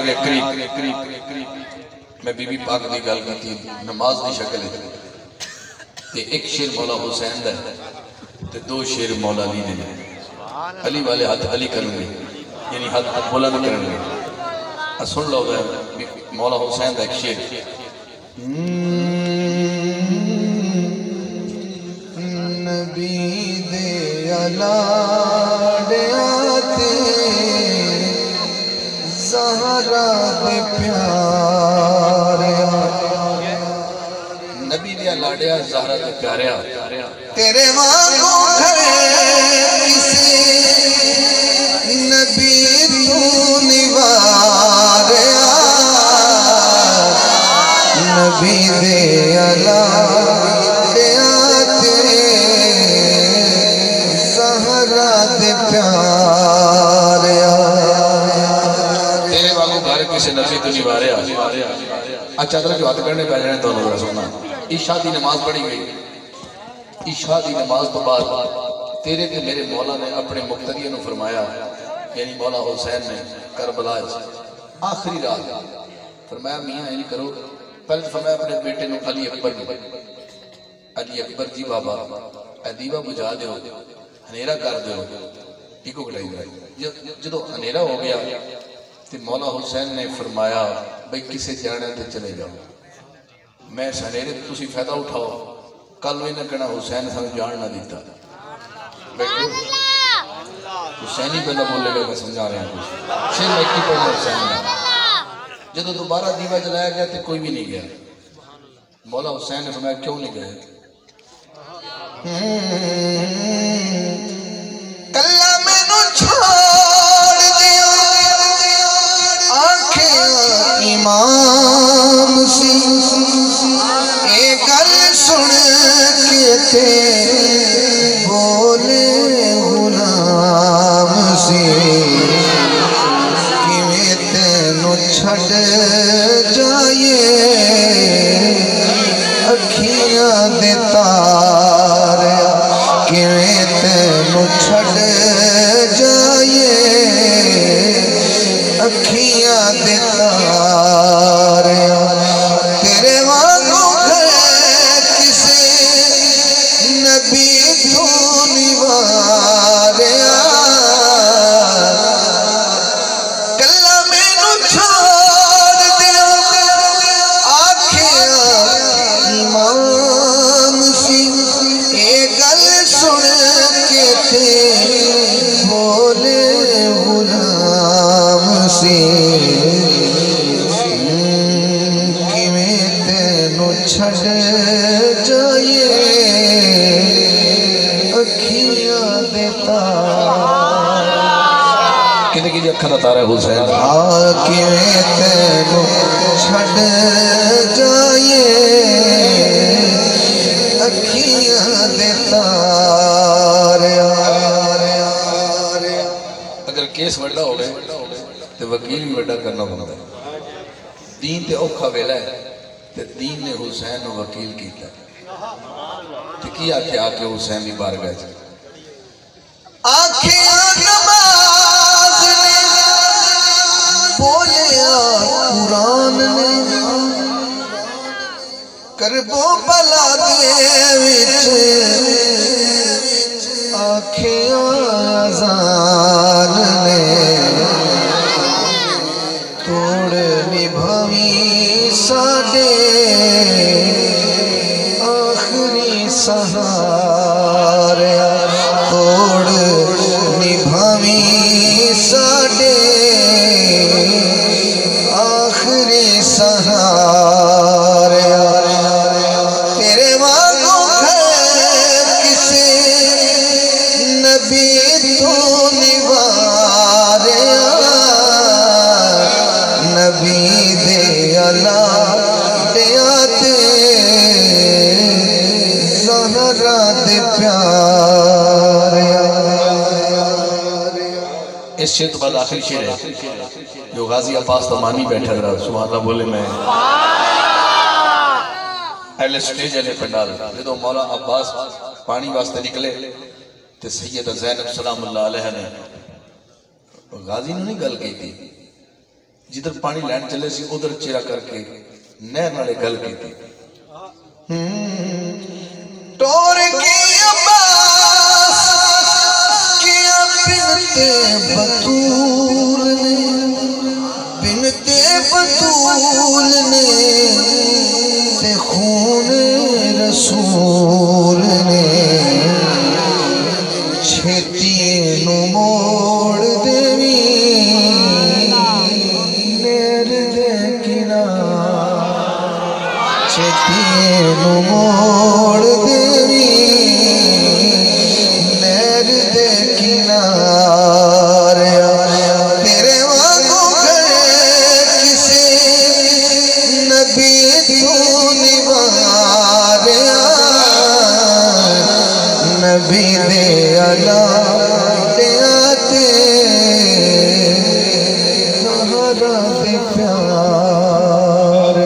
गया करीब मैं बीबी पाक की गल की नमाज की शक्ल ते एक शेर मौला हुसैन दा ते दो शेर मौला अली दे अली वाले हाथ अली करेंगे यानी हाथ बुलंद करेंगे सुन लो मौला हुसैन का एक शेर नबी दे लाड़ियाते ज़हरा दे प्यारे नबी दे लाड़िया ज़हरा दे प्यारे तेरे वांगू घरे किसी नबी तू निवारे नबी दे लाड़ियाते ज़हरा दे प्यारे तेरे वांगू घर किसी नबी तू निवारे अच्छा तरह जो हाथ करने पै जाने दोनों सुनना ईशा की नमाज पढ़ी गई ईशा की नमाज तो बाद तेरे ते मेरे मौला ने अपने मुक्तदी ने फरमाया यानी मौला हुसैन ने करबला आखिरी रात फरमाया मियाँ इंज करो पहले फरमाया अपने बेटे ने अली अकबर जी बाबा दीवा बुझा दो हनेरा कर दो इको कटाई जो हनेरा हो गया तो मौला हुसैन ने फरमाया भाई किसी जाने ते चले जाओ मैं हनेरे तुसी फायदा उठाओ कल इन्हें कहना हुसैन सानू जान ना दिता हुसैन ही पहला बोलेगा मैं समझा रहा हूँ शेर मैं की पढ़ना हुसैन जो दोबारा दीवा जलाया गया तो कोई भी नहीं गया मौला हुसैन ने फरमाया क्यों नहीं गए कल्ला मैनू छोड़ दियो आंखें इमाम सी ए गल सुन के थे बोले गुलाम सी किवें तेनू छड़ जाए अखियां दे तारे किवें तेनू छड़ जाए अखियां दे तारे तेरे वांगू किसी नबी तू निवारे कल्ला मैनू छोड़ दियो आखियां इमाम सी ए गल सुन के थे बोले गुलाम सी किवें तेनू छड़ जाए अखियां दे तारे किने की अखा दा तारा हुसैन किवें तेनू छड़ जाए अखियां दे तारे अगर केस वड्डा हो गए तो वकील भी वड्डा करना पड़ता है दीन ते औखा वेला है ते दीन ने हुसैन को वकील किया ते की आख्या आके हुसैन की बारगाह च आखियां नमाज ने बोलिया कुरान ने करबो भला दे विच आखियां अज़ान ने तोड़ निभावी साडे आखिरी सहारे तोड़ निभावी साडे आखिरी सहारे तेरे वांगू किसी नबी तू निवारे नबी दे लाड़ियाते ज़हरा दे प्यारे इस शेर तो बाद आखिरी शेर है जो गाजी अब्बास तमानी बैठा रहा सुभान अल्लाह बोले मैं पहले स्टेज वाले पंडाल जो मौला अब्बास पानी वास्ते निकले तो सैयदा ज़ैनब सलामुल्लाह अलैहा ने गाजी ने नहीं गल की थी जिधर पानी लैन चले सी उधर चेहरा करके नहर नाले गल की थी। टोर की अब्बास किया बिनते बतूल ने, बिनते बतूल ने ते खून रसूल ने छेती नू मोड़ देवी नेर दे किनारे, छेती नू मोड़ देवी नेर दे किनारे। तेरे वांगू गए किसे नबी तू निवारे, नबी दे अला ते सहारा दे प्यार।